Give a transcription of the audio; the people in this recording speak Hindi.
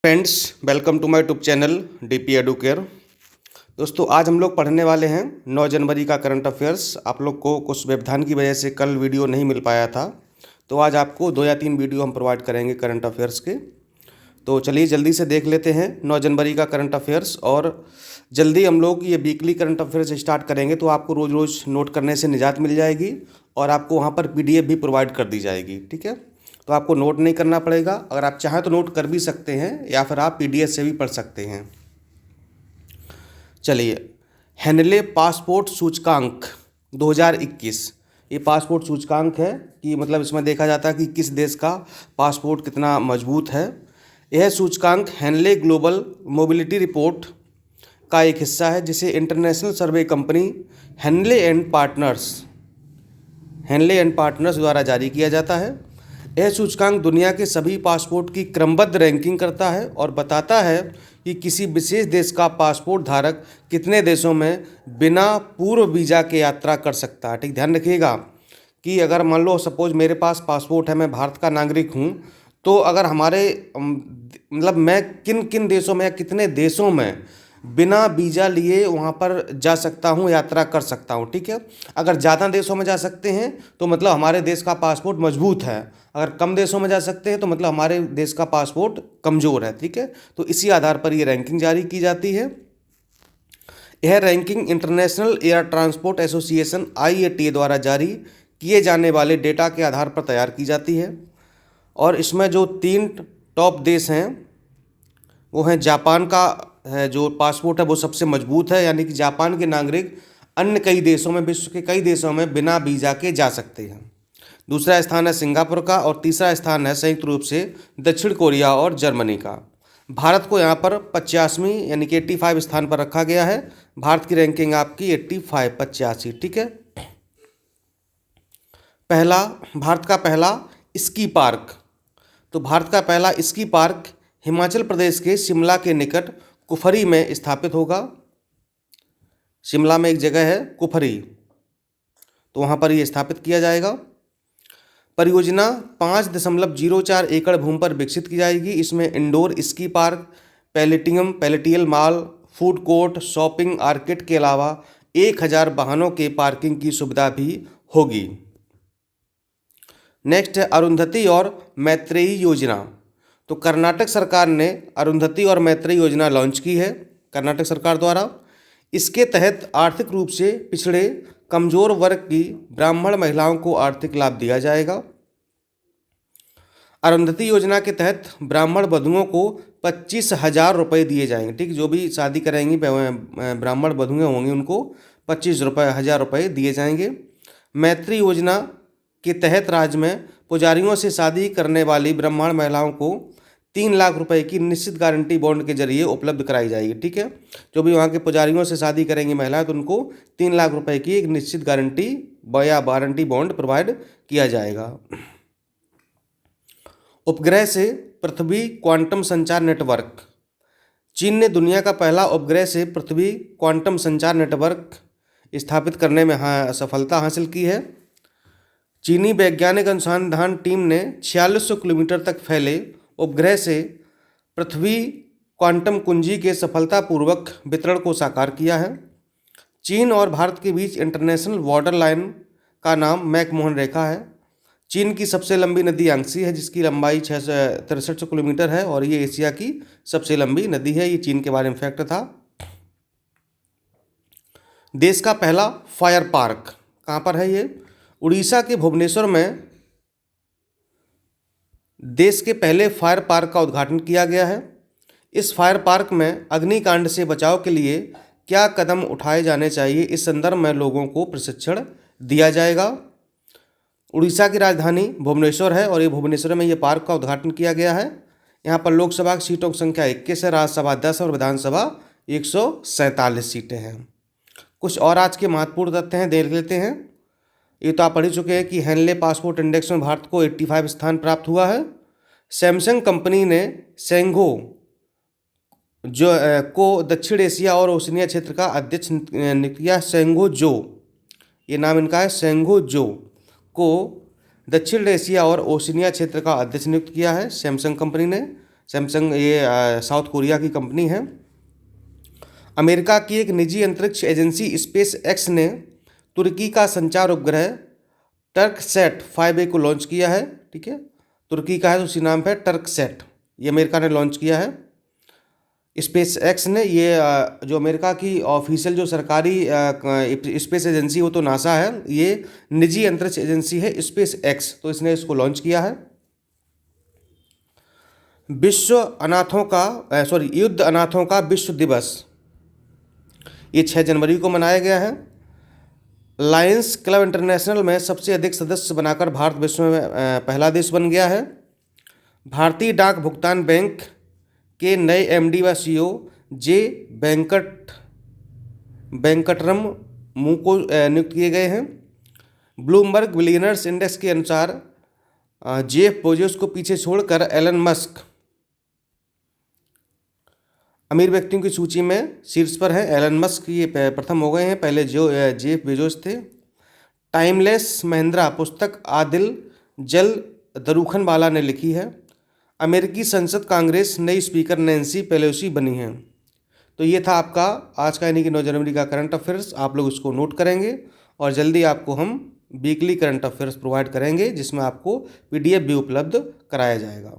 Friends, welcome to my YouTube channel DP Educare. दोस्तों, आज हम लोग पढ़ने वाले हैं 9 जनवरी का करंट अफेयर्स। आप लोग को कुछ व्यवधान की वजह से कल वीडियो नहीं मिल पाया था, तो आज आपको 2 या 3 वीडियो हम प्रोवाइड करेंगे करंट अफेयर्स के। तो चलिए जल्दी से देख लेते हैं 9 जनवरी का करंट अफेयर्स। और जल्दी हम लोग ये वीकली करंट अफेयर्स स्टार्ट करेंगे, तो आपको रोज़ रोज़ नोट करने से निजात मिल जाएगी और आपको वहाँ पर पीडीएफ भी प्रोवाइड कर दी जाएगी। ठीक है, तो आपको नोट नहीं करना पड़ेगा। अगर आप चाहें तो नोट कर भी सकते हैं या फिर आप पीडीएफ से भी पढ़ सकते हैं। चलिए, हेनले पासपोर्ट सूचकांक 2021, ये पासपोर्ट सूचकांक है कि मतलब इसमें देखा जाता है कि किस देश का पासपोर्ट कितना मजबूत है। यह सूचकांक हेनले ग्लोबल मोबिलिटी रिपोर्ट का एक हिस्सा है, जिसे international survey company Henley and Partners द्वारा जारी किया जाता है। यह सूचकांक दुनिया के सभी पासपोर्ट की क्रमबद्ध रैंकिंग करता है और बताता है कि किसी विशेष देश का पासपोर्ट धारक कितने देशों में बिना पूर्व वीज़ा के यात्रा कर सकता है। ठीक, ध्यान रखिएगा कि अगर मान लो सपोज मेरे पास पासपोर्ट है, मैं भारत का नागरिक हूँ, तो अगर हमारे मतलब मैं किन किन देशों में या कितने देशों में बिना वीज़ा लिए वहाँ पर जा सकता हूँ, यात्रा कर सकता हूँ। ठीक है, अगर ज़्यादा देशों में जा सकते हैं तो मतलब हमारे देश का पासपोर्ट मजबूत है, अगर कम देशों में जा सकते हैं तो मतलब हमारे देश का पासपोर्ट कमज़ोर है। ठीक है, तो इसी आधार पर ये रैंकिंग जारी की जाती है। यह ranking international air transport association IATA द्वारा जारी किए जाने वाले डेटा के आधार पर तैयार की जाती है। और इसमें जो 3 टॉप देश हैं वो हैं, जापान का है जो पासपोर्ट है वो सबसे मजबूत है, यानी कि जापान के नागरिक अन्य कई देशों में, विश्व के कई देशों में बिना वीज़ा के जा सकते हैं। दूसरा स्थान है सिंगापुर का और तीसरा स्थान है संयुक्त रूप से दक्षिण कोरिया और जर्मनी का। भारत को यहाँ पर 85वीं यानी कि 85 स्थान पर रखा गया है। भारत की रैंकिंग आपकी 85। ठीक है, भारत का पहला स्की पार्क, तो भारत का पहला स्की पार्क हिमाचल प्रदेश के शिमला के निकट कुफरी में स्थापित होगा। शिमला में एक जगह है कुफरी, तो वहाँ पर ये स्थापित किया जाएगा। परियोजना 5.04 एकड़ भूमि पर विकसित की जाएगी। इसमें indoor ski park, palatial mall, food court, shopping arcade के अलावा 1000 वाहनों के पार्किंग की सुविधा भी होगी। नेक्स्ट है अरुंधति और मैत्रेयी योजना। तो कर्नाटक सरकार ने अरुंधति और मैत्रेयी योजना लॉन्च की है, कर्नाटक सरकार द्वारा। इसके तहत आर्थिक रूप से पिछड़े कमजोर वर्ग की ब्राह्मण महिलाओं को आर्थिक लाभ दिया जाएगा। अरुंधति योजना के तहत ब्राह्मण वधुओं को 25,000 रुपये दिए जाएंगे। ठीक, जो भी शादी करेंगी ब्राह्मण वधुएं होंगी उनको 25,000 रुपये दिए जाएंगे। मैत्री योजना के तहत राज्य में पुजारियों से शादी करने वाली ब्राह्मण महिलाओं को 3 लाख रुपए की निश्चित गारंटी बॉन्ड के जरिए उपलब्ध कराई जाएगी। ठीक है, जो भी वहाँ के पुजारियों से शादी करेंगी महिलाएं तो उनको 3 लाख रुपए की एक निश्चित गारंटी या वारंटी बॉन्ड प्रोवाइड किया जाएगा। उपग्रह से पृथ्वी क्वांटम संचार नेटवर्क। चीन ने दुनिया का पहला उपग्रह से पृथ्वी क्वांटम संचार नेटवर्क स्थापित करने में सफलता हासिल की है। चीनी वैज्ञानिक अनुसंधान टीम ने 4600 किलोमीटर तक फैले उपग्रह से पृथ्वी क्वांटम कुंजी के सफलतापूर्वक वितरण को साकार किया है। चीन और भारत के बीच इंटरनेशनल बॉर्डर लाइन का नाम मैकमोहन रेखा है। चीन की सबसे लंबी नदी यांगसी है, जिसकी लंबाई 6300 किलोमीटर है और ये एशिया की सबसे लंबी नदी है। ये चीन के बारे में फैक्ट था। देश का पहला फायर पार्क कहाँ पर है? ये उड़ीसा के भुवनेश्वर में देश के पहले फायर पार्क का उद्घाटन किया गया है। इस फायर पार्क में अग्निकांड से बचाव के लिए क्या कदम उठाए जाने चाहिए, इस संदर्भ में लोगों को प्रशिक्षण दिया जाएगा। उड़ीसा की राजधानी भुवनेश्वर है और ये भुवनेश्वर में ये पार्क का उद्घाटन किया गया है। यहाँ पर लोकसभा की सीटों की संख्या 21 है, राज्यसभा 10 और विधानसभा 147 सीटें हैं। कुछ और आज के महत्वपूर्ण तथ्य हैं, देख लेते हैं। ये तो आप पढ़ ही चुके हैं कि हेनले पासपोर्ट इंडेक्स में भारत को 85 स्थान प्राप्त हुआ है। सैमसंग कंपनी ने सेंगो को दक्षिण एशिया और ओशिनिया क्षेत्र का अध्यक्ष नियुक्त किया। सेंगो जो, ये नाम इनका है, सेंगो जो को दक्षिण एशिया और ओशिनिया क्षेत्र का अध्यक्ष नियुक्त किया है सैमसंग कंपनी ने। सैमसंग ये साउथ कोरिया की कंपनी है। अमेरिका की एक निजी अंतरिक्ष एजेंसी स्पेस एक्स ने तुर्की का संचार उपग्रह टर्कसैट 5A को लॉन्च किया है। ठीक है, तुर्की का है तो उसी नाम पे टर्कसैट, ये अमेरिका ने लॉन्च किया है। स्पेस एक्स ने, ये जो अमेरिका की ऑफिशियल जो सरकारी स्पेस एजेंसी वो तो नासा है, ये निजी अंतरिक्ष एजेंसी है स्पेस एक्स, तो इसने इसको लॉन्च किया है। विश्व अनाथों का युद्ध अनाथों का विश्व दिवस, ये 6 जनवरी को मनाया गया है। लायंस क्लब इंटरनेशनल में सबसे अधिक सदस्य बनाकर भारत विश्व में पहला देश बन गया है। भारतीय डाक भुगतान बैंक के नए एमडी व सीईओ जे वेंकटरम मू को नियुक्त किए गए हैं। ब्लूमबर्ग बिलियनर्स इंडेक्स के अनुसार जेफ बेजोस को पीछे छोड़कर एलन मस्क अमीर व्यक्तियों की सूची में शीर्ष पर है। एलन मस्क ये प्रथम हो गए हैं, पहले जो जेफ बेजोस थे। टाइमलेस महिंद्रा पुस्तक आदिल जल दरुखनवाला ने लिखी है। अमेरिकी संसद कांग्रेस नई स्पीकर नैन्सी पेलोसी बनी हैं। तो ये था आपका आज का यानी कि 9 जनवरी का करंट अफेयर्स। आप लोग इसको नोट करेंगे और जल्दी आपको हम वीकली करंट अफेयर्स प्रोवाइड करेंगे, जिसमें आपको PDF भी उपलब्ध कराया जाएगा।